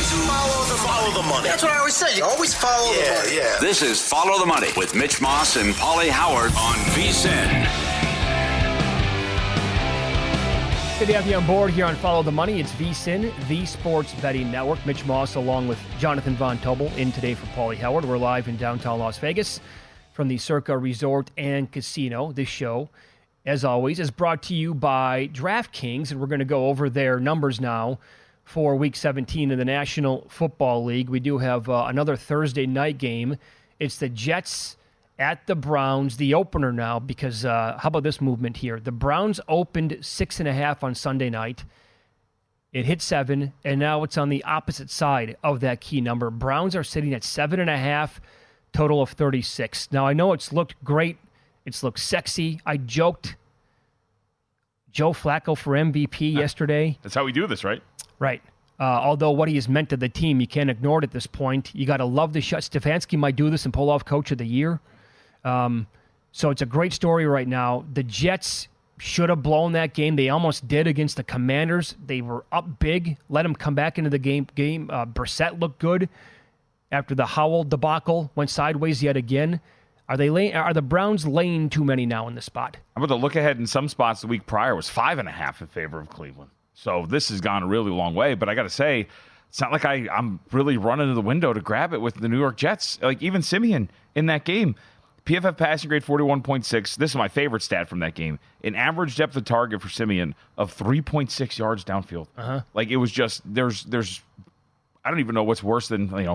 Follow the money. That's what I always say. You always follow the money. Yeah. This is Follow the Money with Mitch Moss and Pauly Howard on VSiN. Good to have you on board here on Follow the Money. It's VSiN, the Sports Betting Network. Mitch Moss along with Jonathan Von Tobel in today for Pauly Howard. We're live in downtown Las Vegas from the Circa Resort and Casino. This show, as always, is brought to you by DraftKings, and we're going to go over their numbers now for Week 17 of the National Football League. We do have another Thursday night game. It's the Jets at the Browns, the opener now, because how about this movement here? The Browns opened 6.5 on Sunday night. It hit 7, and now it's on the opposite side of that key number. Browns are sitting at 7.5, total of 36. Now, I know it's looked great. It's looked sexy. I joked Joe Flacco for MVP yesterday. That's how we do this, right? Right. Although what he has meant to the team, you can't ignore it at this point. You got to love the shot. Stefanski might do this and pull off Coach of the Year. So it's a great story right now. The Jets should have blown that game. They almost did against the Commanders. They were up big, let them come back into the game. Brissett looked good after the Howell debacle went sideways yet again. Are the Browns laying too many now in this spot? How about the look ahead in some spots the week prior was 5.5 in favor of Cleveland. So this has gone a really long way. But I got to say, it's not like I'm really running to the window to grab it with the New York Jets. Like even Simeon in that game. PFF passing grade 41.6. This is my favorite stat from that game. An average depth of target for Simeon of 3.6 yards downfield. Like it was just there's I don't even know what's worse than like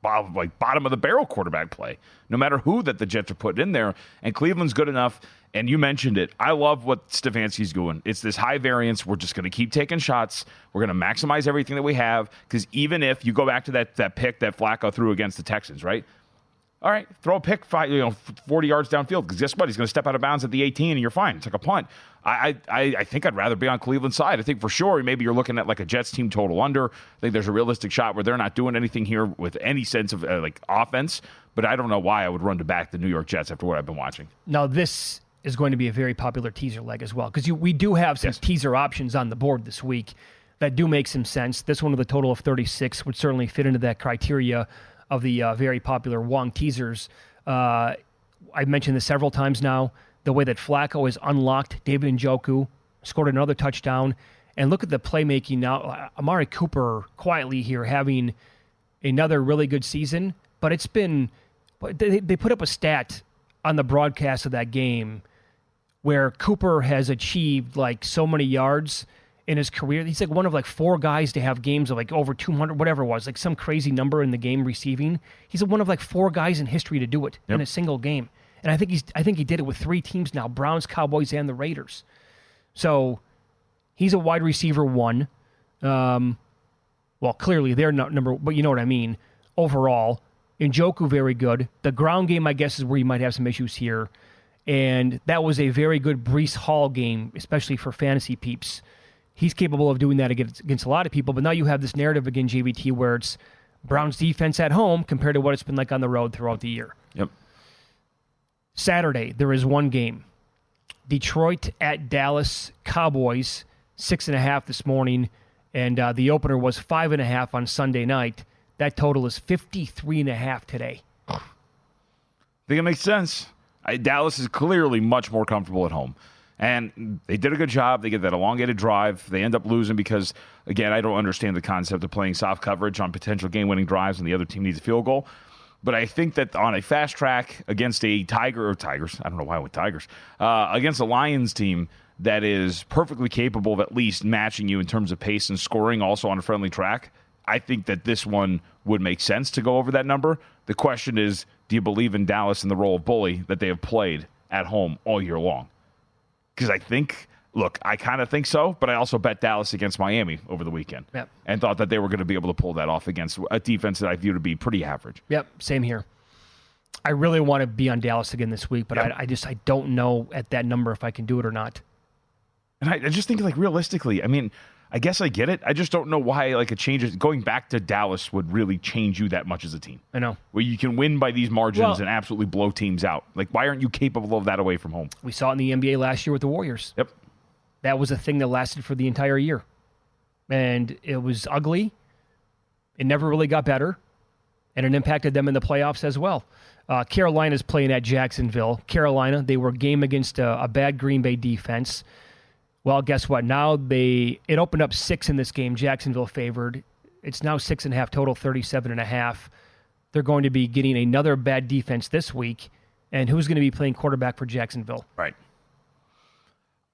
bottom of the barrel quarterback play. No matter who that the Jets are putting in there, and Cleveland's good enough. And you mentioned it. I love what Stefanski's doing. It's this high variance. We're just going to keep taking shots. We're going to maximize everything that we have. Because even if you go back to that pick that Flacco threw against the Texans, right? All right, throw a pick 40 yards downfield, because guess what? He's going to step out of bounds at the 18, and you're fine. It's like a punt. I think I'd rather be on Cleveland's side. I think for sure maybe you're looking at like a Jets team total under. I think there's a realistic shot where they're not doing anything here with any sense of offense, but I don't know why I would run to back the New York Jets after what I've been watching. Now, this is going to be a very popular teaser leg as well, because we do have some teaser options on the board this week that do make some sense. This one with a total of 36 would certainly fit into that criteria of the very popular Wong teasers. I've mentioned this several times now, the way that Flacco has unlocked David Njoku, scored another touchdown, and look at the playmaking now. Amari Cooper quietly here having another really good season, but it's been, they put up a stat on the broadcast of that game where Cooper has achieved like so many yards in his career. He's like one of like 4 guys to have games of like over 200, whatever it was, like some crazy number in the game receiving. He's one of like 4 guys in history to do it in a single game. And I think he did it with 3 teams now, Browns, Cowboys, and the Raiders. So he's a wide receiver 1. Well, clearly they're not number, but you know what I mean. Overall, Njoku very good. The ground game, I guess, is where you might have some issues here. And that was a very good Breece Hall game, especially for fantasy peeps. He's capable of doing that against a lot of people, but now you have this narrative again, JVT, where it's Browns defense at home compared to what it's been like on the road throughout the year. Yep. Saturday, there is one game. Detroit at Dallas, Cowboys, 6.5 this morning, and the opener was 5.5 on Sunday night. That total is 53.5 today. I think it makes sense. Dallas is clearly much more comfortable at home. And they did a good job. They get that elongated drive. They end up losing because, again, I don't understand the concept of playing soft coverage on potential game-winning drives when the other team needs a field goal. But I think that on a fast track against a Tigers, I don't know why I went Tigers, against a Lions team that is perfectly capable of at least matching you in terms of pace and scoring, also on a friendly track, I think that this one would make sense to go over that number. The question is, do you believe in Dallas in the role of bully that they have played at home all year long? Because I kind of think so, but I also bet Dallas against Miami over the weekend. Yep. And thought that they were going to be able to pull that off against a defense that I view to be pretty average. Yep, same here. I really want to be on Dallas again this week, but I don't know at that number if I can do it or not. And I just think, like, realistically, I mean, I guess I get it. I just don't know why, like, a change going back to Dallas would really change you that much as a team. I know. Where you can win by these margins and absolutely blow teams out. Like, why aren't you capable of that away from home? We saw it in the NBA last year with the Warriors. Yep. That was a thing that lasted for the entire year. And it was ugly. It never really got better, and it impacted them in the playoffs as well. Carolina's playing at Jacksonville. Carolina, they were game against a bad Green Bay defense. Well, guess what? Now it opened up 6 in this game. Jacksonville favored. It's now 6.5 total, 37.5. They're going to be getting another bad defense this week. And who's going to be playing quarterback for Jacksonville? Right.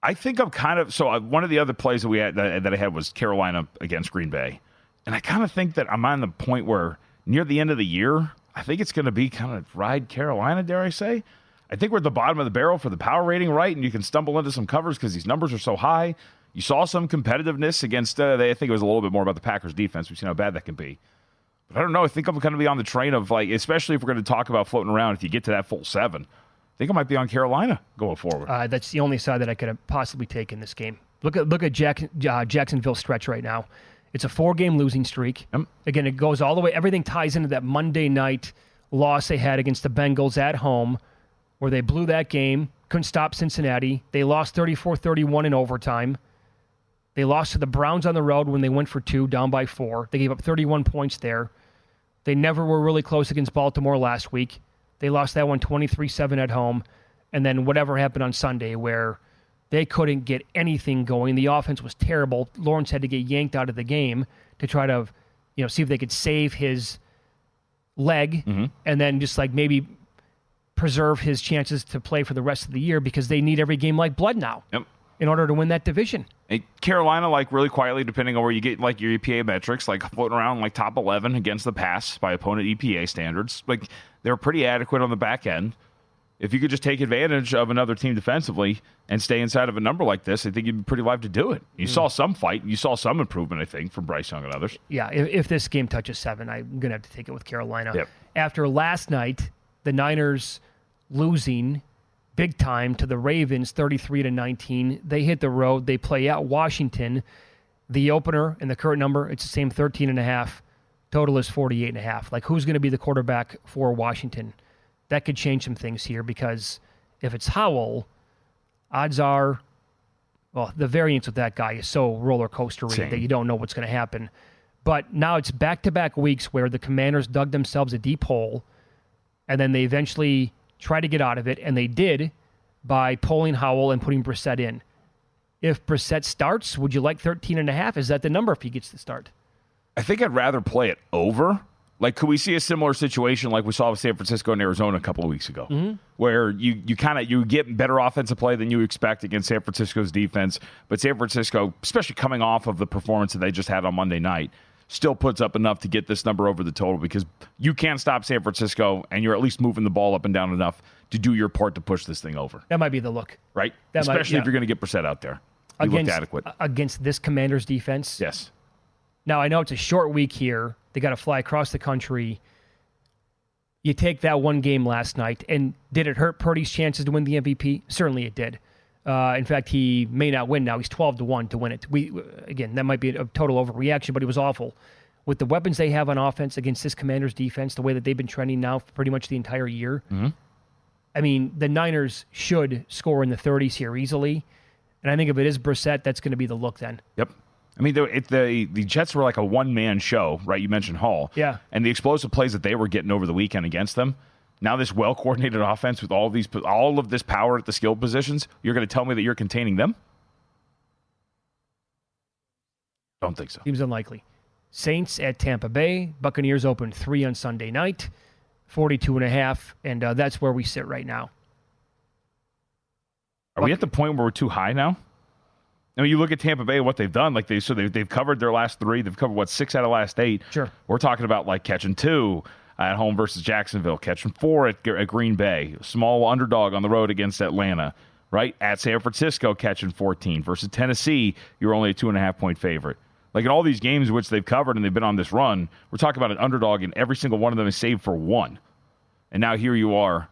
I think I'm kind of so. One of the other plays that we had that I had was Carolina against Green Bay, and I kind of think that I'm on the point where near the end of the year, I think it's going to be kind of ride Carolina. Dare I say? I think we're at the bottom of the barrel for the power rating, right? And you can stumble into some covers because these numbers are so high. You saw some competitiveness against. I think it was a little bit more about the Packers defense. We've seen how bad that can be. But I don't know. I think I'm going to be on the train of like, especially if we're going to talk about floating around. If you get to that full 7. I think I might be on Carolina going forward. That's the only side that I could have possibly taken this game. Look at Jacksonville's stretch right now. It's a 4-game losing streak. Yep. Again, it goes all the way. Everything ties into that Monday night loss they had against the Bengals at home, where they blew that game, couldn't stop Cincinnati. They lost 34-31 in overtime. They lost to the Browns on the road when they went for 2, down by 4. They gave up 31 points there. They never were really close against Baltimore last week. They lost that one 23-7 at home. And then whatever happened on Sunday where they couldn't get anything going. The offense was terrible. Lawrence had to get yanked out of the game to try to, see if they could save his leg and then just like maybe preserve his chances to play for the rest of the year because they need every game like blood now in order to win that division. Hey, Carolina, like really quietly, depending on where you get like your EPA metrics, like floating around like top 11 against the pass by opponent EPA standards. Like they're pretty adequate on the back end. If you could just take advantage of another team defensively and stay inside of a number like this, I think you'd be pretty live to do it. You saw some fight. You saw some improvement, I think, from Bryce Young and others. Yeah, if this game touches 7, I'm going to have to take it with Carolina. Yep. After last night, the Niners losing big time to the Ravens, 33-19. They hit the road. They play at Washington. The opener and the current number, it's the same 13.5. Total is 48.5. Like, who's going to be the quarterback for Washington? That could change some things here because if it's Howell, odds are, well, the variance with that guy is so roller coastery that you don't know what's going to happen. But now it's back-to-back weeks where the Commanders dug themselves a deep hole, and then they eventually try to get out of it, and they did by pulling Howell and putting Brissett in. If Brissett starts, would you like 13.5? Is that the number if he gets to start? I think I'd rather play it over. Like, could we see a similar situation like we saw with San Francisco and Arizona a couple of weeks ago, where you get better offensive play than you expect against San Francisco's defense, but San Francisco, especially coming off of the performance that they just had on Monday night, still puts up enough to get this number over the total because you can't stop San Francisco, and you're at least moving the ball up and down enough to do your part to push this thing over. That might be the look. Right? Especially if you're going to get Brissett out there. You looked adequate. Against this Commanders defense? Yes. Now, I know it's a short week here. They got to fly across the country. You take that one game last night, and did it hurt Purdy's chances to win the MVP? Certainly it did. In fact, he may not win now. He's 12-1 to win it. Again, that might be a total overreaction, but it was awful. With the weapons they have on offense against this Commanders defense, the way that they've been trending now for pretty much the entire year, I mean, the Niners should score in the 30s here easily. And I think if it is Brissett, that's going to be the look then. Yep. I mean, the Jets were like a one-man show, right? You mentioned Hall. Yeah. And the explosive plays that they were getting over the weekend against them, now this well-coordinated offense with all of this power at the skill positions, you're going to tell me that you're containing them? Don't think so. Seems unlikely. Saints at Tampa Bay. Buccaneers opened 3 on Sunday night, 42.5, and that's where we sit right now. Are we at the point where we're too high now? I mean, you look at Tampa Bay, what they've done. Like they've covered their last 3. They've covered 6 out of last 8. Sure. We're talking about like catching 2 at home versus Jacksonville, catching 4 at Green Bay, small underdog on the road against Atlanta, right? At San Francisco, catching 14 versus Tennessee. You're only a 2.5-point favorite. Like in all these games which they've covered and they've been on this run, we're talking about an underdog, and every single one of them is saved for 1. And now here you are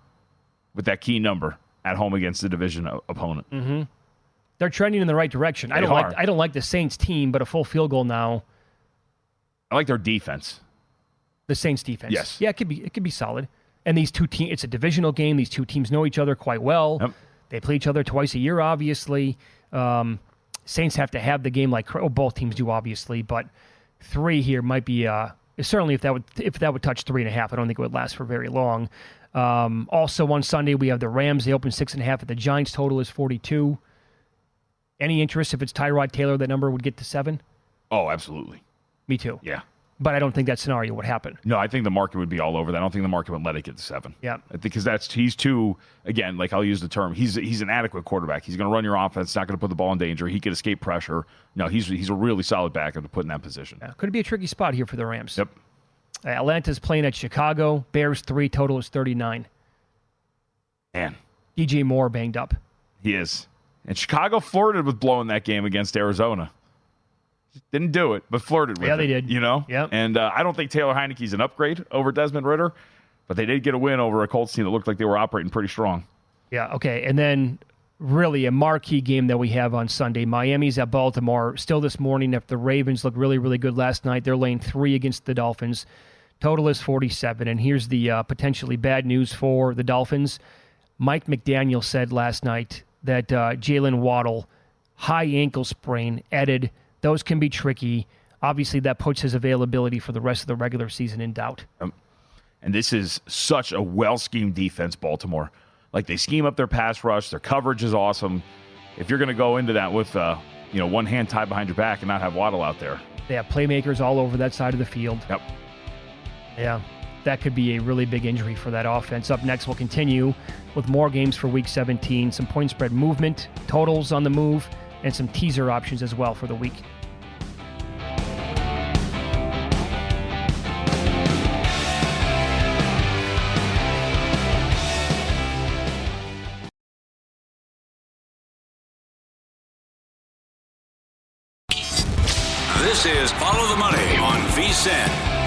with that key number at home against the division opponent. Mm-hmm. They're trending in the right direction. I don't like the Saints team, but a full field goal now. I like their defense. The Saints defense. Yes. Yeah, it could be solid. And these two teams, it's a divisional game. These two teams know each other quite well. Yep. They play each other twice a year, obviously. Saints have to have the game like both teams do, obviously. But 3 here might be Certainly, if that would touch 3.5, I don't think it would last for very long. Also on Sunday, we have the Rams. They open 6.5 at the Giants. Total is 42. Any interest if it's Tyrod Taylor, that number would get to 7? Oh, absolutely. Me too. Yeah. But I don't think that scenario would happen. No, I think the market would be all over that. I don't think the market would let it get to 7. Yeah. Because he's too, again, like I'll use the term, he's an adequate quarterback. He's going to run your offense, not going to put the ball in danger. He could escape pressure. No, he's a really solid backup to put in that position. Yeah. Could be a tricky spot here for the Rams. Yep. Atlanta's playing at Chicago. Bears 3, total is 39. Man. DJ Moore banged up. He is. And Chicago flirted with blowing that game against Arizona. Didn't do it, but flirted with it. Yeah, they did. You know? Yep. And I don't think Taylor Heineke's an upgrade over Desmond Ridder, but they did get a win over a Colts team that looked like they were operating pretty strong. Yeah, okay. And then really a marquee game that we have on Sunday. Miami's at Baltimore. Still this morning, if the Ravens looked really, really good last night, they're laying 3 against the Dolphins. Total is 47. And here's the potentially bad news for the Dolphins. Mike McDaniel said last night that Jalen Waddle, high ankle sprain, added. Those can be tricky. Obviously, that puts his availability for the rest of the regular season in doubt. And this is such a well-schemed defense, Baltimore. Like, they scheme up their pass rush. Their coverage is awesome. If you're going to go into that with one hand tied behind your back and not have Waddle out there. They have playmakers all over that side of the field. Yep. Yeah, that could be a really big injury for that offense. Up next, we'll continue with more games for Week 17, some point spread movement, totals on the move, and some teaser options as well for the week. This is Follow the Money on VSiN.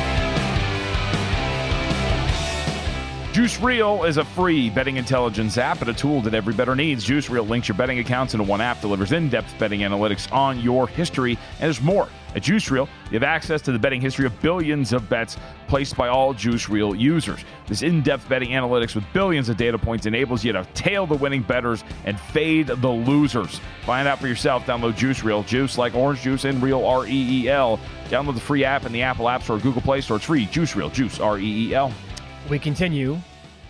Juice Reel is a free betting intelligence app and a tool that every bettor needs. Juice Reel links your betting accounts into one app, delivers in-depth betting analytics on your history, and there's more. At Juice Reel, you have access to the betting history of billions of bets placed by all Juice Reel users. This in-depth betting analytics with billions of data points enables you to tail the winning bettors and fade the losers. Find out for yourself. Download Juice Reel. Juice like orange juice and Reel, R-E-E-L. Download the free app in the Apple App Store or Google Play Store. It's free. Juice Reel. Juice, R-E-E-L. We continue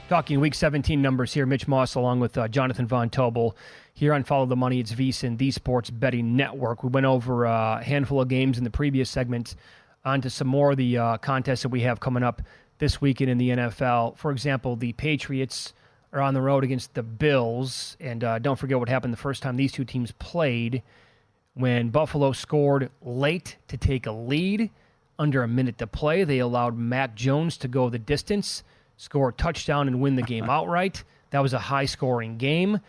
talking Week 17 numbers here. Mitch Moss along with Jonathan Von Tobel here on Follow the Money. It's VSiN, the Sports Betting Network. We went over a handful of games in the previous segment, onto some more of the contests that we have coming up this weekend in the NFL. For example, the Patriots are on the road against the Bills. And don't forget what happened the first time these two teams played, when Buffalo scored late to take a lead. Under a minute to play, they allowed Mac Jones to go the distance, score a touchdown, and win the game outright. That was a high-scoring game.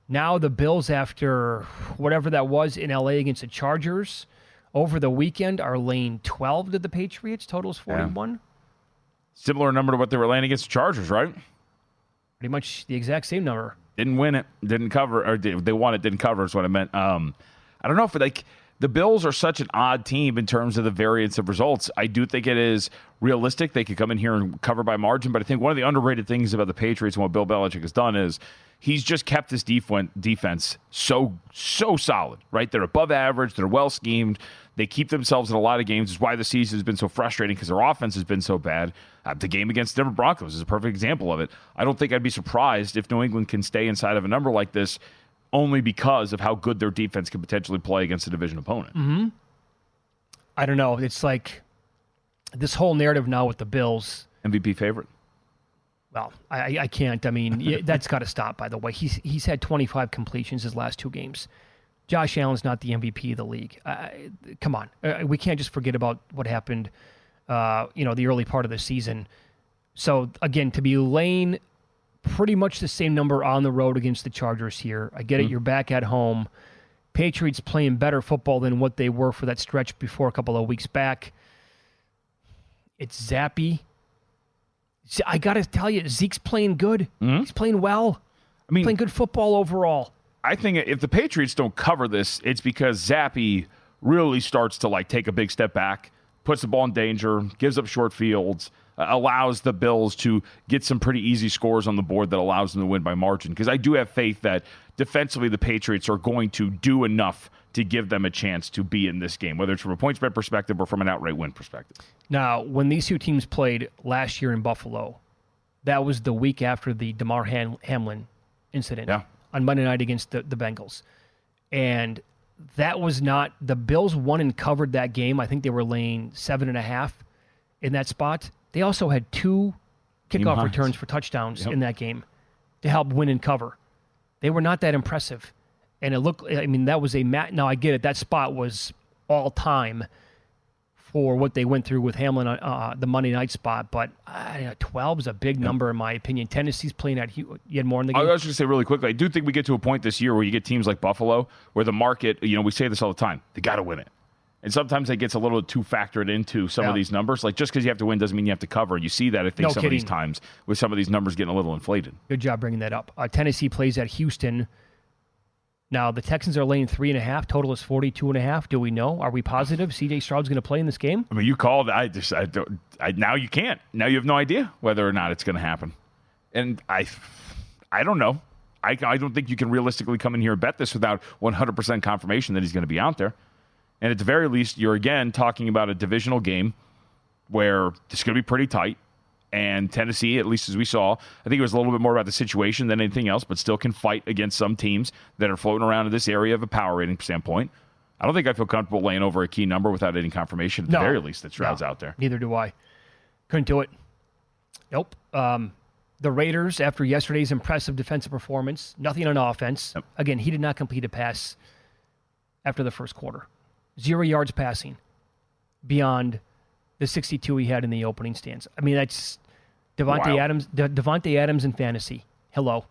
Now the Bills, after whatever that was in L.A. against the Chargers, over the weekend are laying 12 to the Patriots. Total's 41. Yeah. Similar number to what they were laying against the Chargers, right? Pretty much the exact same number. Didn't win it. Didn't cover. Or they won it, didn't cover is what I meant. I don't know if the Bills are such an odd team in terms of the variance of results. I do think it is realistic. They could come in here and cover by margin, but I think one of the underrated things about the Patriots and what Bill Belichick has done is he's just kept this defense so solid, right? They're above average. They're well schemed. They keep themselves in a lot of games. It's why the season has been so frustrating, because their offense has been so bad. The game against the Denver Broncos is a perfect example of it. I don't think I'd be surprised if New England can stay inside of a number like this, only because of how good their defense can potentially play against a division opponent. Mm-hmm. I don't know. It's like this whole narrative now with the Bills. MVP favorite. Well, I can't. I mean, that's got to stop, by the way. He's had 25 completions his last 2 games. Josh Allen's not the MVP of the league. Come on. We can't just forget about what happened, the early part of the season. So, again, to be laying pretty much the same number on the road against the Chargers here. I get it. You're back at home. Patriots playing better football than what they were for that stretch before a couple of weeks back. It's zappy. I got to tell you, Zeke's playing good. Mm-hmm. He's playing well. I mean, playing good football overall. I think if the Patriots don't cover this, it's because Zappy really starts to take a big step back, puts the ball in danger, gives up short fields, allows the Bills to get some pretty easy scores on the board that allows them to win by margin. Because I do have faith that defensively the Patriots are going to do enough to give them a chance to be in this game, whether it's from a point spread perspective or from an outright win perspective. Now, when these two teams played last year in Buffalo, that was the week after the Damar Hamlin incident on Monday night against the Bengals. And that was not – the Bills won and covered that game. I think they were laying 7.5 in that spot. They also had 2 kickoff returns for touchdowns in that game to help win and cover. They were not that impressive. And it looked – I mean, that was a – now, I get it. That spot was all-time for what they went through with Hamlin on the Monday night spot. But 12 is a big number, in my opinion. Tennessee's playing at – you had more in the game? I was going to say really quickly, I do think we get to a point this year where you get teams like Buffalo where the market – we say this all the time. They got to win it. And sometimes it gets a little too factored into some of these numbers. Like, just because you have to win doesn't mean you have to cover. You see that, I think, of these times with some of these numbers getting a little inflated. Good job bringing that up. Tennessee plays at Houston. Now, the Texans are laying 3.5. Total is 42.5. Do we know? Are we positive C.J. Stroud's going to play in this game? I mean, you called. Now you can't. Now you have no idea whether or not it's going to happen. And I don't know. I don't think you can realistically come in here and bet this without 100% confirmation that he's going to be out there. And at the very least, you're again talking about a divisional game where it's going to be pretty tight. And Tennessee, at least as we saw, I think it was a little bit more about the situation than anything else, but still can fight against some teams that are floating around in this area of a power rating standpoint. I don't think I feel comfortable laying over a key number without any confirmation, at the very least, that Stroud's out there. Neither do I. Couldn't do it. Nope. The Raiders, after yesterday's impressive defensive performance, nothing on offense. Yep. Again, he did not complete a pass after the first quarter. 0 yards passing beyond the 62 he had in the opening stance. I mean, that's Devontae Adams. Devontae Adams in fantasy. Hello.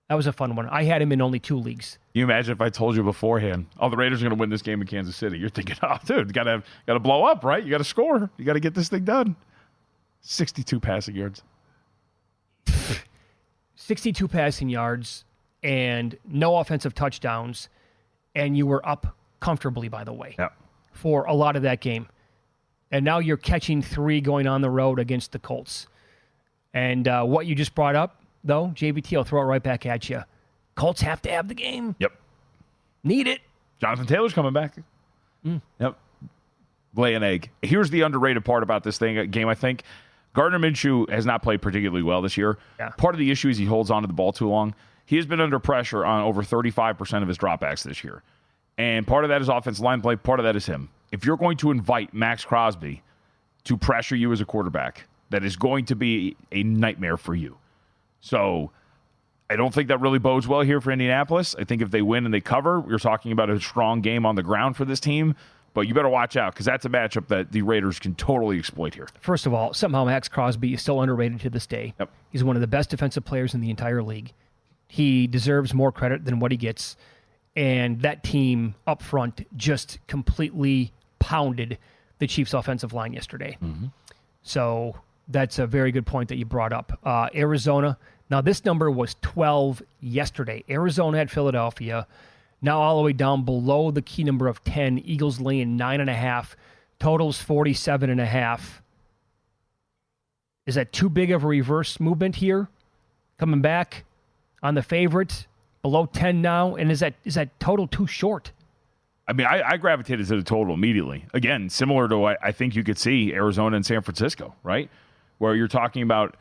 That was a fun one. I had him in only 2 leagues. You imagine if I told you beforehand, the Raiders are going to win this game in Kansas City. You're thinking, dude, got to blow up, right? You got to score. You got to get this thing done. 62 passing yards. 62 passing yards and no offensive touchdowns, and you were up comfortably, by the way, for a lot of that game. And now you're catching 3 going on the road against the Colts. And what you just brought up, though, JVT, I'll throw it right back at you. Colts have to have the game. Yep. Need it. Jonathan Taylor's coming back. Yep. Lay an egg. Here's the underrated part about this game, I think. Gardner Minshew has not played particularly well this year. Yeah. Part of the issue is he holds on to the ball too long. He has been under pressure on over 35% of his dropbacks this year. And part of that is offensive line play. Part of that is him. If you're going to invite Max Crosby to pressure you as a quarterback, that is going to be a nightmare for you. So I don't think that really bodes well here for Indianapolis. I think if they win and they cover, you're talking about a strong game on the ground for this team. But you better watch out because that's a matchup that the Raiders can totally exploit here. First of all, somehow Max Crosby is still underrated to this day. Yep. He's one of the best defensive players in the entire league. He deserves more credit than what he gets. And that team up front just completely pounded the Chiefs' offensive line yesterday. Mm-hmm. So that's a very good point that you brought up. Arizona. Now, this number was 12 yesterday. Arizona had Philadelphia. Now all the way down below the key number of 10. Eagles laying 9.5. Totals 47.5. Is that too big of a reverse movement here? Coming back on the favorite, below 10 now, and is that total too short? I mean, I gravitated to the total immediately. Again, similar to what I think you could see Arizona and San Francisco, right? Where you're talking about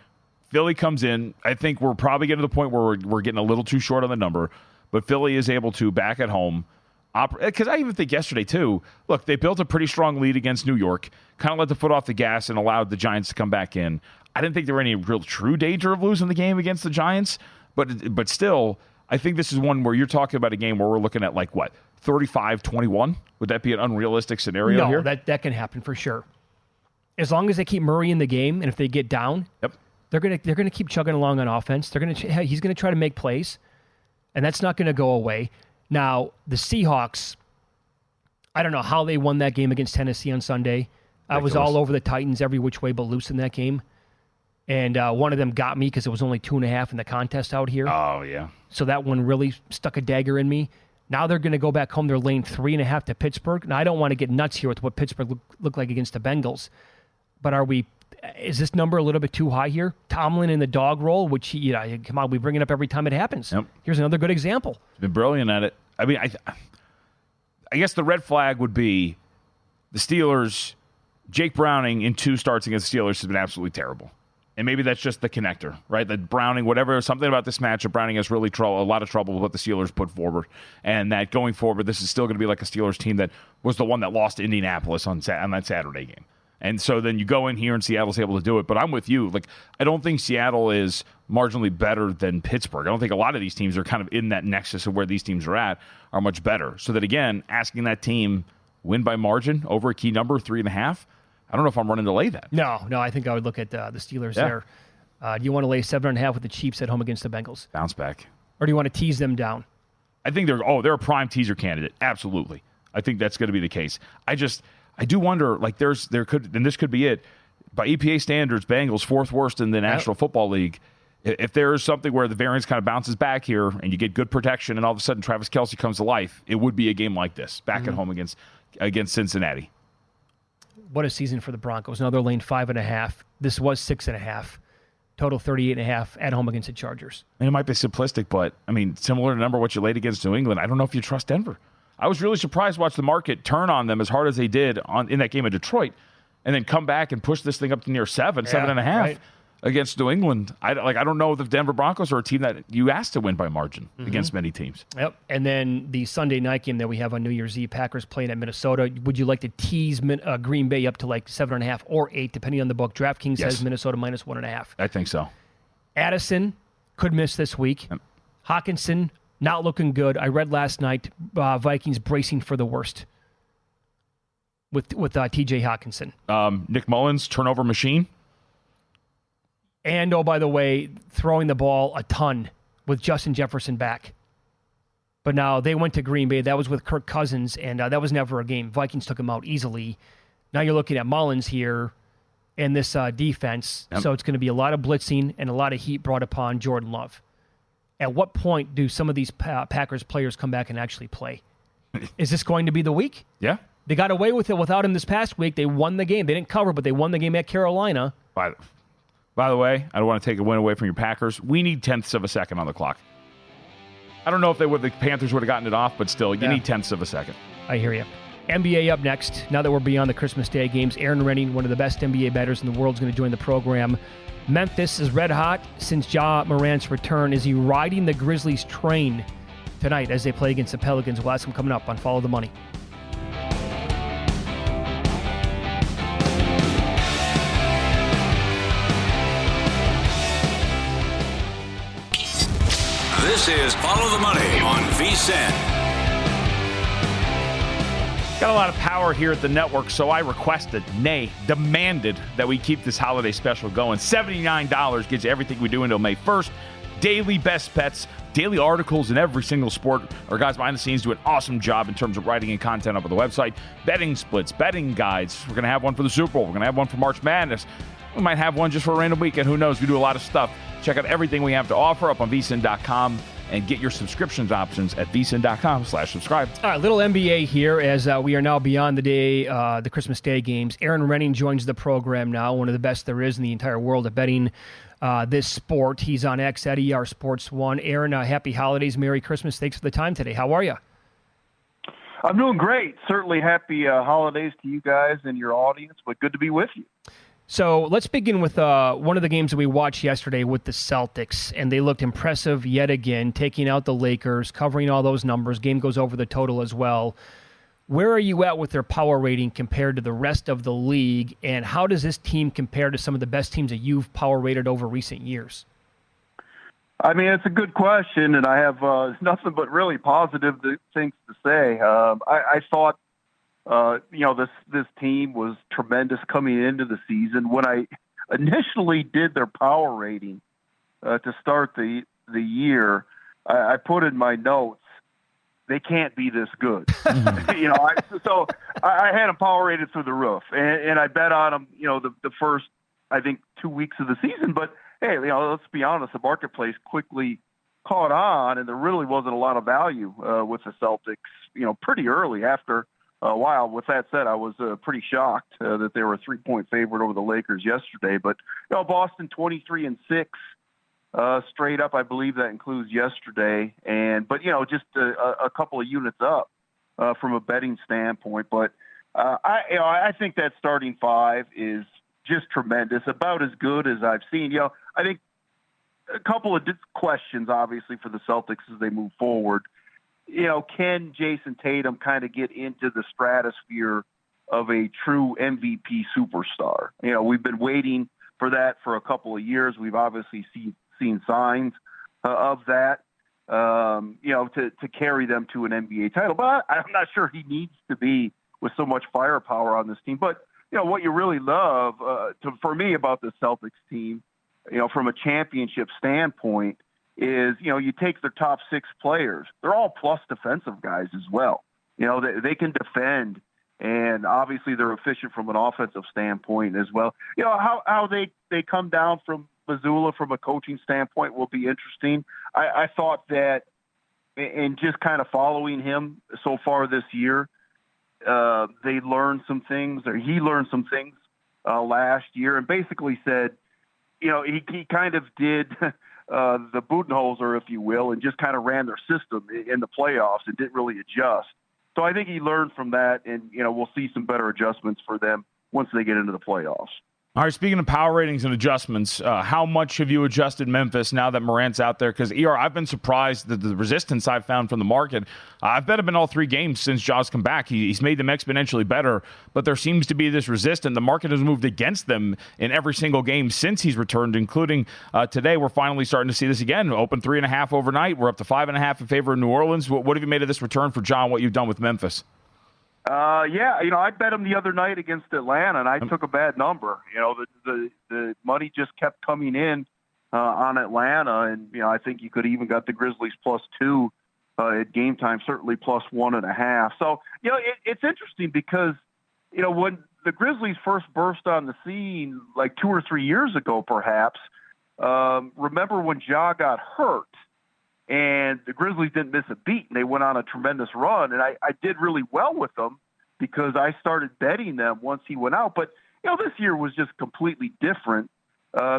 Philly comes in. I think we're probably getting to the point where we're getting a little too short on the number, but Philly is able to back at home. Because I even think yesterday, too, look, they built a pretty strong lead against New York, kind of let the foot off the gas and allowed the Giants to come back in. I didn't think there were any real true danger of losing the game against the Giants, but still, I think this is one where you're talking about a game where we're looking at 35-21? Would that be an unrealistic scenario here? No, that can happen for sure. As long as they keep Murray in the game, and if they get down, they're gonna keep chugging along on offense. He's gonna try to make plays, and that's not gonna go away. Now the Seahawks, I don't know how they won that game against Tennessee on Sunday. I was all over the Titans every which way but loose in that game. And one of them got me because it was only 2.5 in the contest out here. Oh, yeah. So that one really stuck a dagger in me. Now they're going to go back home. They're laying 3.5 to Pittsburgh. Now, I don't want to get nuts here with what Pittsburgh looked like against the Bengals. But is this number a little bit too high here? Tomlin in the dog roll, which, come on, we bring it up every time it happens. Yep. Here's another good example. He's been brilliant at it. I mean, I guess the red flag would be the Steelers. Jake Browning in 2 starts against the Steelers has been absolutely terrible. And maybe that's just the connector, right? That Browning, whatever, something about this matchup, Browning has really a lot of trouble with what the Steelers put forward. And that going forward, this is still going to be like a Steelers team that was the one that lost to Indianapolis on that Saturday game. And so then you go in here and Seattle's able to do it. But I'm with you. Like, I don't think Seattle is marginally better than Pittsburgh. I don't think a lot of these teams are kind of in that nexus of where these teams are at are much better. So that, again, asking that team win by margin over a key number, 3.5, I don't know if I'm running to lay that. No, I think I would look at the Steelers there. Do you want to lay 7.5 with the Chiefs at home against the Bengals? Bounce back. Or do you want to tease them down? I think they're a prime teaser candidate. Absolutely. I think that's going to be the case. I do wonder, like there could, and this could be it, by EPA standards, Bengals 4th worst in the National Football League. If there is something where the variance kind of bounces back here and you get good protection and all of a sudden Travis Kelce comes to life, it would be a game like this, back at home against Cincinnati. What a season for the Broncos. Now they're laying 5.5. This was 6.5. Total 38.5 at home against the Chargers. And it might be simplistic, but, I mean, similar to number what you laid against New England, I don't know if you trust Denver. I was really surprised to watch the market turn on them as hard as they did in that game in Detroit and then come back and push this thing up to near 7.5 right. against New England. I don't know if the Denver Broncos are a team that you asked to win by margin against many teams. Yep. And then the Sunday night game that we have on New Year's Eve, Packers playing at Minnesota. Would you like to tease Green Bay up to like 7.5 or 8, depending on the book? DraftKings says Minnesota minus 1.5. I think so. Addison could miss this week. Yep. Hawkinson not looking good. I read last night Vikings bracing for the worst with T.J. Hawkinson. Nick Mullins, turnover machine. And, oh, by the way, throwing the ball a ton with Justin Jefferson back. But now they went to Green Bay. That was with Kirk Cousins, and that was never a game. Vikings took him out easily. Now you're looking at Mullins here and this defense. Yep. So it's going to be a lot of blitzing and a lot of heat brought upon Jordan Love. At what point do some of these Packers players come back and actually play? Is this going to be the week? Yeah. They got away with it without him this past week. They won the game. They didn't cover, but they won the game at Carolina. By the way, I don't want to take a win away from your Packers. We need tenths of a second on the clock. I don't know if the Panthers would have gotten it off, but still, you need tenths of a second. I hear you. NBA up next. Now that we're beyond the Christmas Day games, Erin Rynning, one of the best NBA batters in the world, is going to join the program. Memphis is red hot since Ja Morant's return. Is he riding the Grizzlies train tonight as they play against the Pelicans? We'll ask him coming up on Follow the Money. This is Follow the Money on VSiN. Got a lot of power here at the network, so I requested, nay, demanded that we keep this holiday special going. $79 gets you everything we do until May 1st. Daily best bets, daily articles in every single sport. Our guys behind the scenes do an awesome job in terms of writing and content up on the website. Betting splits, betting guides. We're going to have one for the Super Bowl. We're going to have one for March Madness. We might have one just for a random weekend. Who knows? We do a lot of stuff. Check out everything we have to offer up on vsin.com. And get your subscriptions options at vsin.com/subscribe. All right, little NBA here as we are now beyond the Christmas Day games. Erin Rynning joins the program now, one of the best there is in the entire world at betting this sport. He's on X at ER Sports 1. Erin, happy holidays, Merry Christmas. Thanks for the time today. How are you? I'm doing great. Certainly happy holidays to you guys and your audience, but good to be with you. So let's begin with one of the games that we watched yesterday with the Celtics, and they looked impressive yet again, taking out the Lakers, covering all those numbers. Game goes over the total as well. Where are you at with their power rating compared to the rest of the league, and how does this team compare to some of the best teams that you've power rated over recent years? I mean, it's a good question, and I have nothing but really positive things to say. I thought, this team was tremendous coming into the season. When I initially did their power rating to start the year, I put in my notes, they can't be this good. So I had them power rated through the roof, and I bet on them, the first, I think, 2 weeks of the season. But hey, let's be honest, the marketplace quickly caught on, and there really wasn't a lot of value with the Celtics, pretty early after a while. With that said, I was pretty shocked that they were a 3-point favorite over the Lakers yesterday. But Boston 23-6 straight up. I believe that includes yesterday, but just a couple of units up from a betting standpoint. But I think that starting five is just tremendous, about as good as I've seen. I think a couple of questions, obviously, for the Celtics as they move forward. Can Jason Tatum kind of get into the stratosphere of a true MVP superstar? We've been waiting for that for a couple of years. We've obviously seen signs of that, to carry them to an NBA title. But I'm not sure he needs to be with so much firepower on this team. But, what you really love for me about the Celtics team, from a championship standpoint, is, you take their top six players. They're all plus defensive guys as well. They can defend, and obviously they're efficient from an offensive standpoint as well. How they come down from Missoula from a coaching standpoint will be interesting. I thought that in just kind of following him so far this year, they learned some things, or he learned some things last year, and basically said, he kind of did the Budenholzer, if you will, and just kind of ran their system in the playoffs and didn't really adjust. So I think he learned from that, and, we'll see some better adjustments for them once they get into the playoffs. All right, speaking of power ratings and adjustments, how much have you adjusted Memphis now that Morant's out there? Because, I've been surprised that the resistance I've found from the market. I've bet him in all three games since Ja's come back. He's made them exponentially better, but there seems to be this resistance. The market has moved against them in every single game since he's returned, including today. We're finally starting to see this again. Open 3.5 overnight. We're up to 5.5 in favor of New Orleans. What have you made of this return for Ja, what you've done with Memphis? I bet him the other night against Atlanta, and I took a bad number. The money just kept coming in on Atlanta, and I think you could even got the Grizzlies +2 at game time, certainly +1.5. So it's interesting because when the Grizzlies first burst on the scene, like 2 or 3 years ago, perhaps. Remember when Ja got hurt? And the Grizzlies didn't miss a beat, and they went on a tremendous run. And I did really well with them because I started betting them once he went out. But, this year was just completely different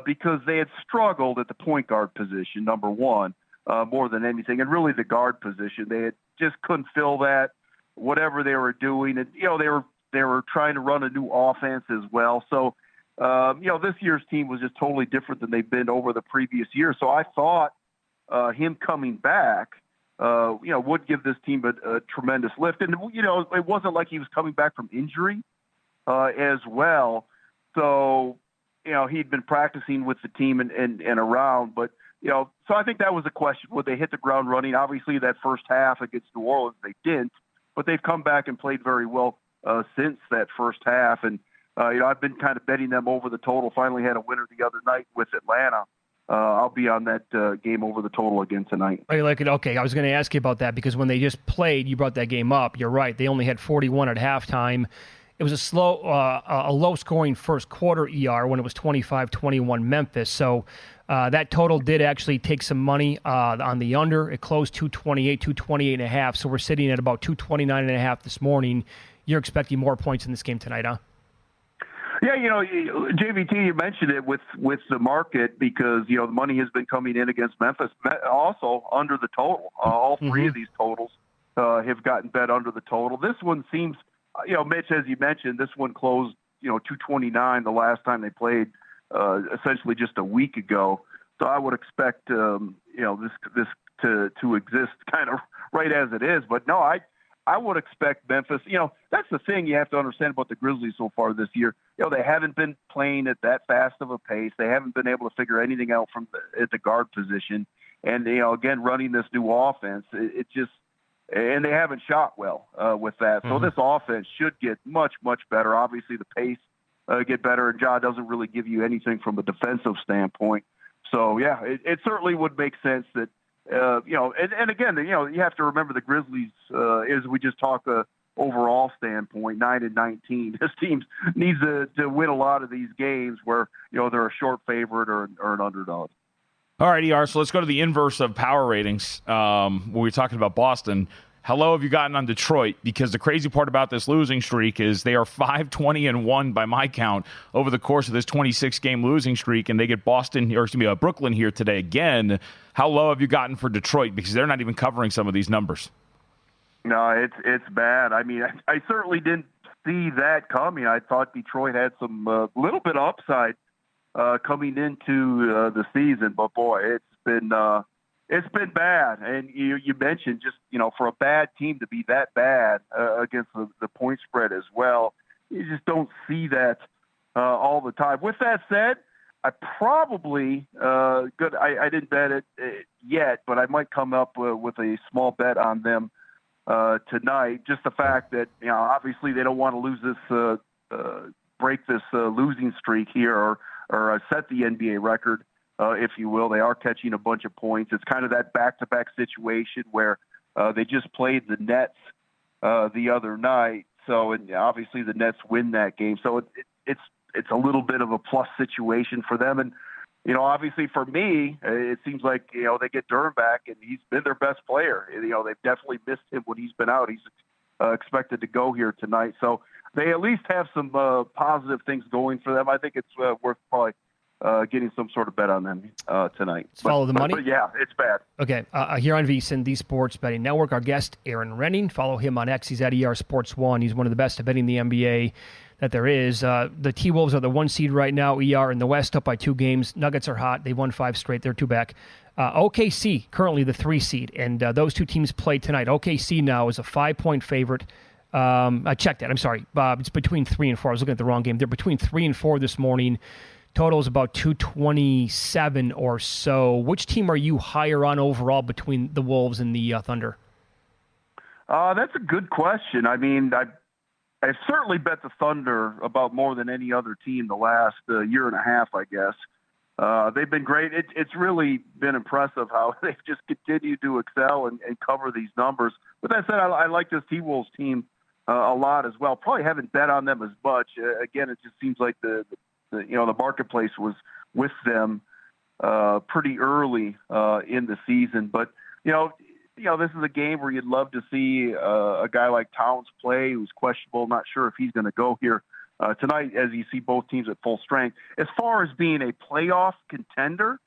because they had struggled at the point guard position, number one, more than anything. And really the guard position. They just couldn't fill that, whatever they were doing. And, they were trying to run a new offense as well. So, this year's team was just totally different than they've been over the previous year. So I thought, him coming back, would give this team a tremendous lift. And, it wasn't like he was coming back from injury as well. So, he'd been practicing with the team and around. But, so I think that was a question. Would they hit the ground running? Obviously, that first half against New Orleans, they didn't. But they've come back and played very well since that first half. And, I've been kind of betting them over the total. Finally had a winner the other night with Atlanta. I'll be on that game over the total again tonight. Oh, you like it? Okay, I was going to ask you about that because when they just played, you brought that game up. You're right. They only had 41 at halftime. It was a low-scoring first quarter ER when it was 25-21 Memphis. So that total did actually take some money on the under. It closed 228, 228.5. So we're sitting at about 229.5 this morning. You're expecting more points in this game tonight, huh? Yeah, JVT, you mentioned it with the market because, the money has been coming in against Memphis, also under the total. All three of these totals have gotten bet under the total. This one seems, Mitch, as you mentioned, this one closed, 229 the last time they played, essentially just a week ago. So I would expect, this to exist kind of right as it is. But no, I would expect Memphis. That's the thing you have to understand about the Grizzlies so far this year. They haven't been playing at that fast of a pace. They haven't been able to figure anything out at the guard position. And, again, running this new offense, and they haven't shot well with that. So this offense should get much, much better. Obviously, the pace get better, and Ja doesn't really give you anything from a defensive standpoint. So, yeah, it certainly would make sense that, and again, you have to remember the Grizzlies, as we just talk overall standpoint, 9-19. This team needs to win a lot of these games where, they're a short favorite or an underdog. All right, ER, so let's go to the inverse of power ratings. When we're talking about Boston, how low have you gotten on Detroit? Because the crazy part about this losing streak is they are 5-20-1 by my count over the course of this 26-game losing streak, and they get Brooklyn here today again. How low have you gotten for Detroit? Because they're not even covering some of these numbers. No, it's bad. I mean, I certainly didn't see that coming. I thought Detroit had some little bit of upside coming into the season, but boy, it's been bad. And you mentioned just for a bad team to be that bad against the point spread as well, you just don't see that all the time. With that said, I probably I didn't bet it yet, but I might come up with a small bet on them tonight. Just the fact that obviously they don't want to lose this, break this losing streak here, or set the NBA record, if you will. They are catching a bunch of points. It's kind of that back-to-back situation where they just played the Nets the other night. So obviously the Nets win that game. So it's a little bit of a plus situation for them. And, obviously for me, it seems like, they get Durham back and he's been their best player. They've definitely missed him when he's been out. He's expected to go here tonight. So they at least have some positive things going for them. I think it's worth probably getting some sort of bet on them tonight. Follow the money? But yeah, it's bad. Okay. Here on VSiN, the Sports Betting Network, our guest, Erin Rynning. Follow him on X. He's at ER Sports 1. He's one of the best at betting the NBA that there is. The T-Wolves are the 1 seed right now. ER in the West, up by 2 games. Nuggets are hot. They've won 5 straight. They're 2 back. OKC, currently the 3 seed. And those 2 teams play tonight. OKC now is a 5-point favorite. I checked that. I'm sorry. It's between 3 and 4. I was looking at the wrong game. They're between 3 and 4 this morning. Total is about 227 or so. Which team are you higher on overall between the Wolves and the Thunder? That's a good question. I mean, I certainly bet the Thunder about more than any other team the last year and a half, I guess. They've been great. It's really been impressive how they've just continued to excel and cover these numbers. With that said, I like this T-Wolves team a lot as well. Probably haven't bet on them as much. Again, it just seems like the marketplace was with them pretty early in the season. But this is a game where you'd love to see a guy like Towns play, who's questionable. Not sure if he's going to go here tonight, as you see both teams at full strength. As far as being a playoff contender,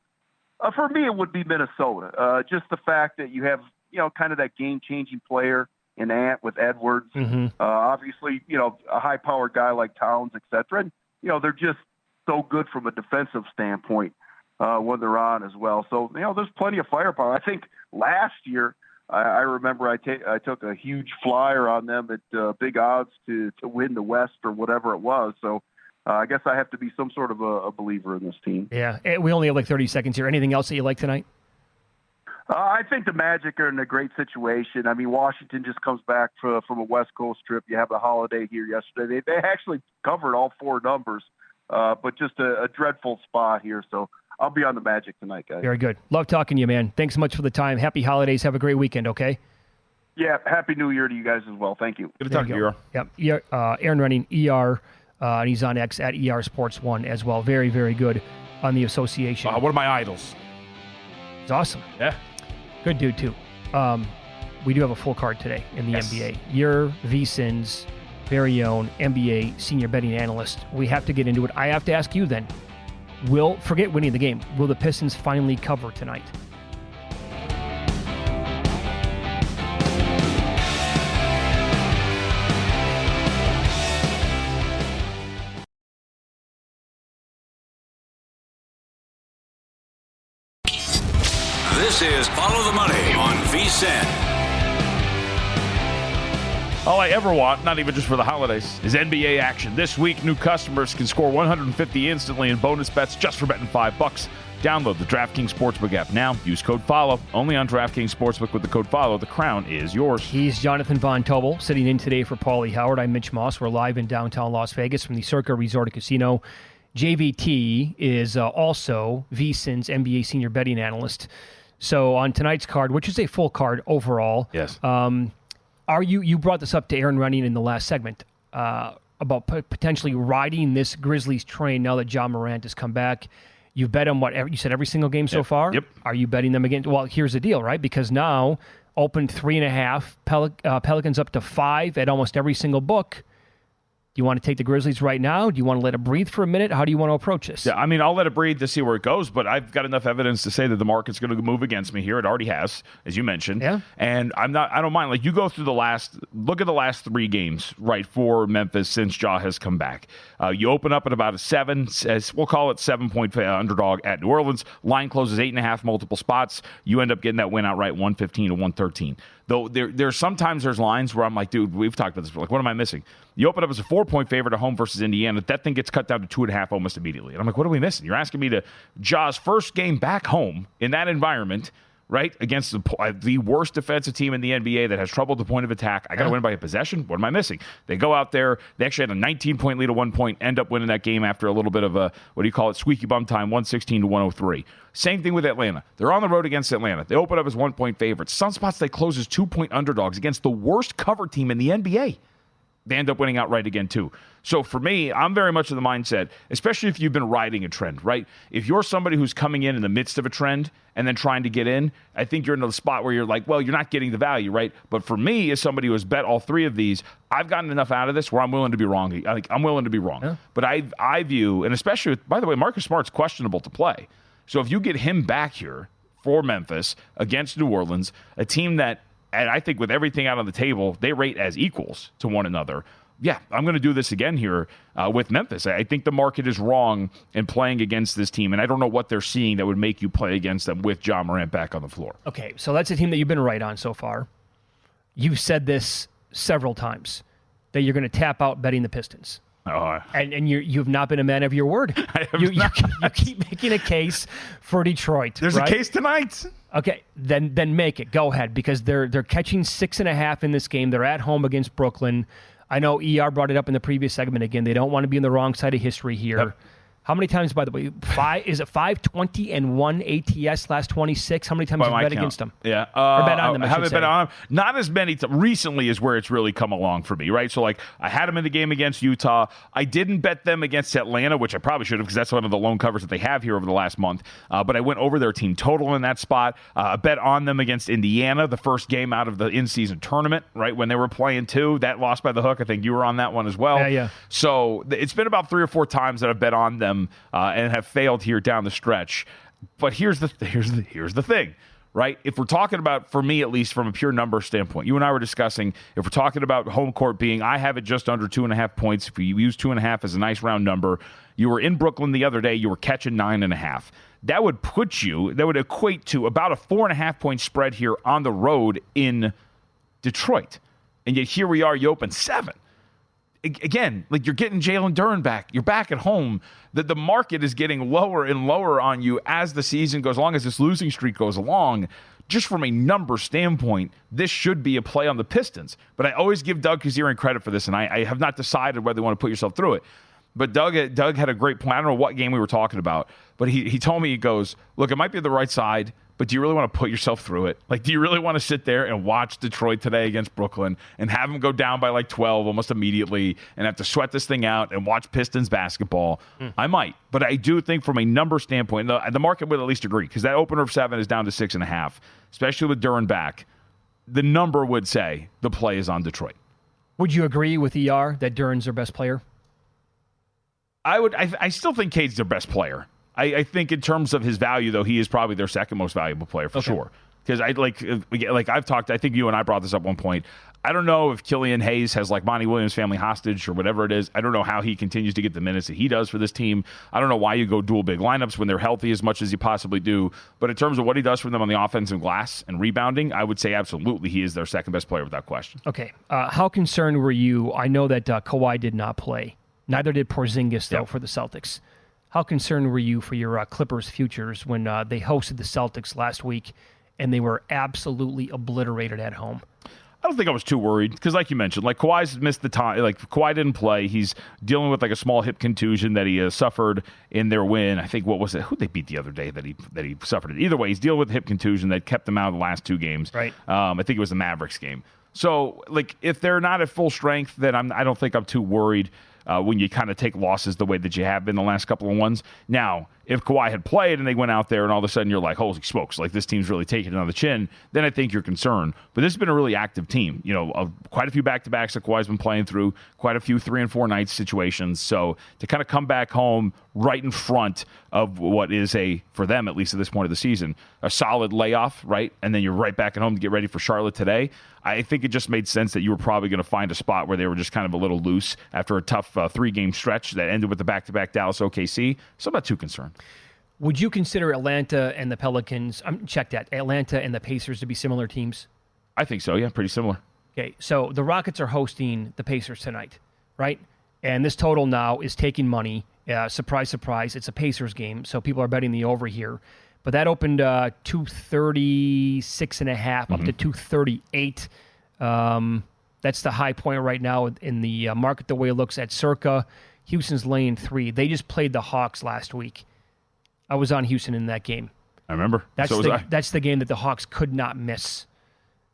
for me it would be Minnesota. Just the fact that you have kind of that game-changing player in Ant with Edwards. Mm-hmm. Obviously, a high-powered guy like Towns, etc. And they're just so good from a defensive standpoint when they're on as well. So, there's plenty of firepower. I think last year, I remember I took a huge flyer on them at big odds to win the West or whatever it was. So I guess I have to be some sort of a believer in this team. Yeah, we only have like 30 seconds here. Anything else that you like tonight? I think the Magic are in a great situation. I mean, Washington just comes back from a West Coast trip. You have the holiday here yesterday. They actually covered all 4 numbers, but just a dreadful spot here. So I'll be on the Magic tonight, guys. Very good. Love talking to you, man. Thanks so much for the time. Happy holidays. Have a great weekend, okay? Yeah, Happy New Year to you guys as well. Thank you. Good to talk to you, Yep. Erin Rynning, ER, and he's on X at ER Sports 1 as well. Very, very good on the association. One of my idols. It's awesome. Yeah. Good dude, too. We do have a full card today in the NBA. Your VSiN's very own NBA senior betting analyst. We have to get into it. I have to ask you then, forget winning the game, will the Pistons finally cover tonight? This is Follow the Money on VSiN. All I ever want, not even just for the holidays, is NBA action. This week, new customers can score $150 instantly in bonus bets just for betting $5. Download the DraftKings Sportsbook app now. Use code FOLLOW. Only on DraftKings Sportsbook with the code FOLLOW. The crown is yours. He's Jonathan Von Tobel, sitting in today for Pauly Howard. I'm Mitch Moss. We're live in downtown Las Vegas from the Circa Resort and Casino. JVT is also VSiN's NBA senior betting analyst. So on tonight's card, which is a full card overall, yes. You brought this up to Erin Rynning in the last segment about potentially riding this Grizzlies train now that Ja Morant has come back. You've bet them, you said every single game so far? Yep. Are you betting them again? Well, here's the deal, right? Because now, opened 3.5, Pelicans up to 5 at almost every single book. Do you want to take the Grizzlies right now? Do you want to let it breathe for a minute? How do you want to approach this? Yeah, I mean, I'll let it breathe to see where it goes, but I've got enough evidence to say that the market's going to move against me here. It already has, as you mentioned. Yeah. And I don't mind. Like, you go through look at the last 3 games, right, for Memphis since Ja has come back. You open up at about a 7, we'll call it 7-point underdog at New Orleans. Line closes 8.5 multiple spots. You end up getting that win outright 115 to 113. Though there's sometimes there's lines where I'm like, dude, we've talked about this. Like, what am I missing? You open up as a 4-point favorite at home versus Indiana. That thing gets cut down to 2.5 almost immediately. And I'm like, what are we missing? You're asking me to Ja's first game back home in that environment, right, against the worst defensive team in the NBA that has trouble at the point of attack. I got to win by a possession. What am I missing? They go out there. They actually had a 19-point lead at one point, end up winning that game after a little bit of a, squeaky bum time, 116 to 103. Same thing with Atlanta. They're on the road against Atlanta. They open up as 1-point favorites. Some spots they close as 2-point underdogs against the worst cover team in the NBA. They end up winning outright again, too. So for me, I'm very much of the mindset, especially if you've been riding a trend, right? If you're somebody who's coming in the midst of a trend and then trying to get in, I think you're in a spot where you're like, well, you're not getting the value, right? But for me, as somebody who has bet all 3 of these, I've gotten enough out of this where I'm willing to be wrong. I'm willing to be wrong. Yeah. But I view, and especially, by the way, Marcus Smart's questionable to play. So if you get him back here for Memphis against New Orleans, a team that, and I think with everything out on the table, they rate as equals to one another. Yeah, I'm going to do this again here with Memphis. I think the market is wrong in playing against this team, and I don't know what they're seeing that would make you play against them with Ja Morant back on the floor. Okay, so that's a team that you've been right on so far. You've said this several times, that you're going to tap out betting the Pistons. And you've not been a man of your word. You keep making a case for Detroit. There's a case tonight. Okay, then make it. Go ahead, because they're catching 6.5 in this game. They're at home against Brooklyn. I know ER brought it up in the previous segment again. They don't want to be on the wrong side of history here. Yep. How many times, by the way, 520-1 ATS last 26? How many times have you bet against them? Yeah. Or bet on them, I haven't bet on them. Not as many. Recently is where it's really come along for me, right? So, like, I had them in the game against Utah. I didn't bet them against Atlanta, which I probably should have, because that's one of the lone covers that they have here over the last month. But I went over their team total in that spot. I bet on them against Indiana, the first game out of the in-season tournament, right, when they were playing too. That lost by the hook. I think you were on that one as well. Yeah. So it's been about 3 or 4 times that I've bet on them and have failed here down the stretch. But here's the thing, right? If we're talking about, for me at least, from a pure number standpoint, you and I were discussing, if we're talking about home court being, I have it just under 2.5 points. If you use 2.5 as a nice round number, you were in Brooklyn the other day, you were catching 9.5. That would equate to about a 4.5 point spread here on the road in Detroit. And yet here we are, you open 7. Again, like, you're getting Jalen Duren back. You're back at home. The market is getting lower and lower on you as the season goes along, as this losing streak goes along. Just from a number standpoint, this should be a play on the Pistons. But I always give Doug Kazarian credit for this, and I have not decided whether you want to put yourself through it. But Doug had a great plan. I don't know what game we were talking about, but he told me, he goes, look, it might be the right side, but do you really want to put yourself through it? Like, do you really want to sit there and watch Detroit today against Brooklyn and have them go down by like 12 almost immediately and have to sweat this thing out and watch Pistons basketball? I might. But I do think from a number standpoint, the market would at least agree, because that opener of 7 is down to 6.5, especially with Duren back. The number would say the play is on Detroit. Would you agree with ER that Duren's their best player? I still think Cade's their best player. I think in terms of his value, though, he is probably their second most valuable player for sure. Because I've talked, I think you and I brought this up one point. I don't know if Killian Hayes has like Monty Williams' family hostage or whatever it is. I don't know how he continues to get the minutes that he does for this team. I don't know why you go dual big lineups when they're healthy as much as you possibly do. But in terms of what he does for them on the offensive glass and rebounding, I would say absolutely he is their second best player without question. Okay. How concerned were you? I know that Kawhi did not play. Neither did Porzingis, though, for the Celtics. How concerned were you for your Clippers futures when they hosted the Celtics last week and they were absolutely obliterated at home? I don't think I was too worried because, like you mentioned, like Kawhi's missed the time. Like Kawhi didn't play. He's dealing with like a small hip contusion that he suffered in their win. I think, what was it? Who they beat the other day that he suffered it? Either way, he's dealing with a hip contusion that kept him out of the last 2 games. Right. I think it was the Mavericks game. So, like, if they're not at full strength, then I don't think I'm too worried. when you kind of take losses the way that you have been the last couple of ones. Now, if Kawhi had played and they went out there and all of a sudden you're like, holy smokes, like this team's really taking it on the chin, then I think you're concerned. But this has been a really active team. Quite a few back-to-backs that Kawhi's been playing through, quite a few 3 and 4 night situations. So to kind of come back home right in front of what is for them at least at this point of the season, a solid layoff, right? And then you're right back at home to get ready for Charlotte today. I think it just made sense that you were probably going to find a spot where they were just kind of a little loose after a tough 3-game stretch that ended with the back-to-back Dallas OKC. So I'm not too concerned. Would you consider Atlanta and the Pelicans, Atlanta and the Pacers to be similar teams? I think so, yeah, pretty similar. Okay, so the Rockets are hosting the Pacers tonight, right? And this total now is taking money. Surprise, surprise, it's a Pacers game, so people are betting the over here. But that opened 236.5 up to 238. That's the high point right now in the market, the way it looks at Circa. Houston's laying 3. They just played the Hawks last week. I was on Houston in that game. I remember. That's the game that the Hawks could not miss.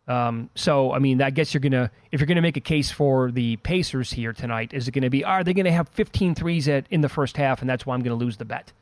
So, I mean, I guess if you're going to make a case for the Pacers here tonight, is it going to be, are they going to have 15 threes in the first half, and that's why I'm going to lose the bet?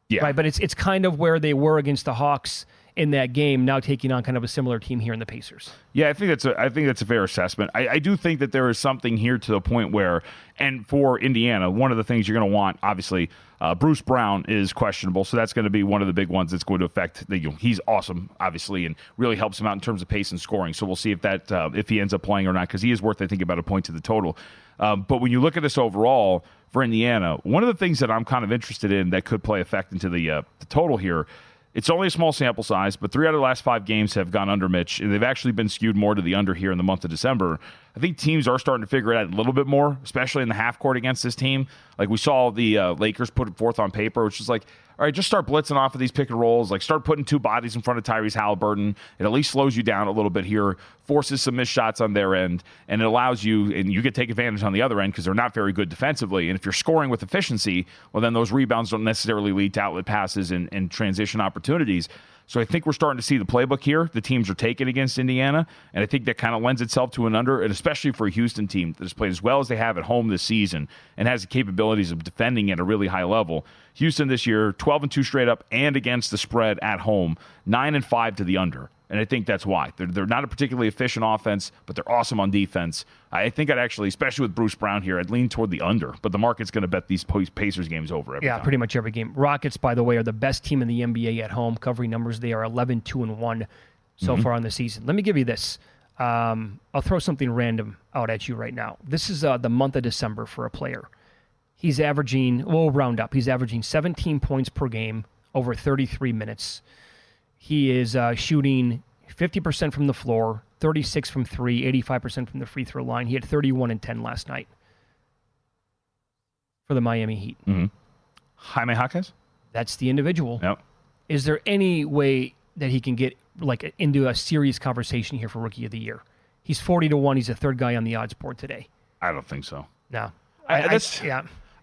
Yeah. Right, but it's kind of where they were against the Hawks in that game, now taking on kind of a similar team here in the Pacers. Yeah, I think that's a fair assessment. I do think that there is something here to the point where, and for Indiana, one of the things you're going to want, obviously, Bruce Brown is questionable, so that's going to be one of the big ones that's going to affect. He's awesome, obviously, and really helps him out in terms of pace and scoring. So we'll see if he ends up playing or not, because he is worth, I think, about a point to the total. But when you look at this overall for Indiana, one of the things that I'm kind of interested in that could play effect into the total here. It's only a small sample size, but 3 out of the last 5 games have gone under Mitch, and they've actually been skewed more to the under here in the month of December. I think teams are starting to figure it out a little bit more, especially in the half court against this team. Like we saw the Lakers put it forth on paper, which is like, all right, just start blitzing off of these pick and rolls. Like start putting 2 bodies in front of Tyrese Halliburton. It at least slows you down a little bit here, forces some missed shots on their end, and it allows you, and you can take advantage on the other end because they're not very good defensively. And if you're scoring with efficiency, well, then those rebounds don't necessarily lead to outlet passes and transition opportunities. So I think we're starting to see the playbook here. The teams are taking against Indiana, and I think that kind of lends itself to an under, and especially for a Houston team that has played as well as they have at home this season and has the capabilities of defending at a really high level. Houston this year, 12-2 straight up and against the spread at home, 9-5 to the under. And I think that's why. They're not a particularly efficient offense, but they're awesome on defense. I think I'd actually, especially with Bruce Brown here, I'd lean toward the under. But the market's going to bet these Pacers games over every time. Pretty much every game. Rockets, by the way, are the best team in the NBA at home. Covering numbers, they are 11-2-1 so far on the season. Let me give you this. I'll throw something random out at you right now. This is the month of December for a player. He's averaging, we'll round up, he's averaging 17 points per game over 33 minutes. He is shooting 50% from the floor, 36 from 3, 85% from the free throw line. He had 31 and 10 last night for the Miami Heat. Mm-hmm. Jaime Jaquez? That's the individual. Yep. Is there any way that he can get into a serious conversation here for Rookie of the Year? He's 40-1. He's the third guy on the odds board today. I don't think so. No.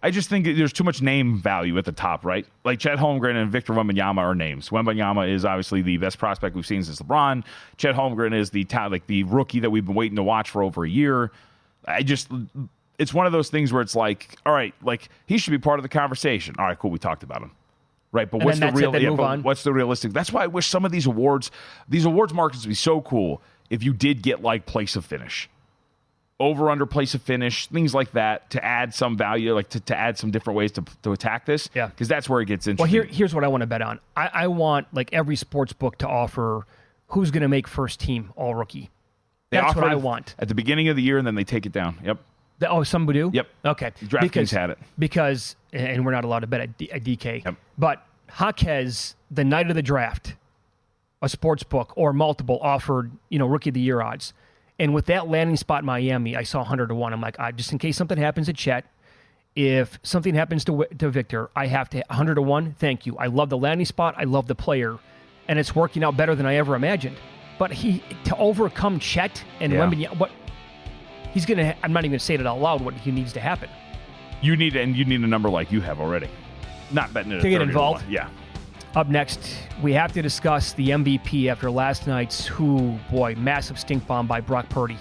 I just think there's too much name value at the top, right? Like Chet Holmgren and Victor Wembanyama are names. Wembanyama is obviously the best prospect we've seen since LeBron. Chet Holmgren is the rookie that we've been waiting to watch for over a year. It's one of those things where it's like, all right, like he should be part of the conversation. All right, cool, we talked about him. Right, but what's the realistic? That's why I wish some of these awards markets would be so cool if you did get like place of finish. Over, under, place of finish, things like that to add some value, like to add some different ways to attack this. Yeah. Because that's where it gets interesting. Well, here's what I want to bet on. I want like every sports book to offer who's going to make first team all rookie. That's what I want. At the beginning of the year, and then they take it down. Yep. Some do? Yep. Okay. DraftKings had it. Because, and we're not allowed to bet at DK. Yep. But Jaquez, the night of the draft, a sports book or multiple offered, Rookie of the Year odds. And with that landing spot in Miami, I saw 100-1. I'm like, just in case something happens to Chet, if something happens to Victor, I have to 100-1. Thank you. I love the landing spot. I love the player, and it's working out better than I ever imagined. But to overcome Chet and Wembanyama, what he's gonna, I'm not even gonna say it out loud. What he needs to happen. You need a number like you have already. Not betting it to get involved. Yeah. Up next, we have to discuss the MVP after last night's massive stink bomb by Brock Purdy.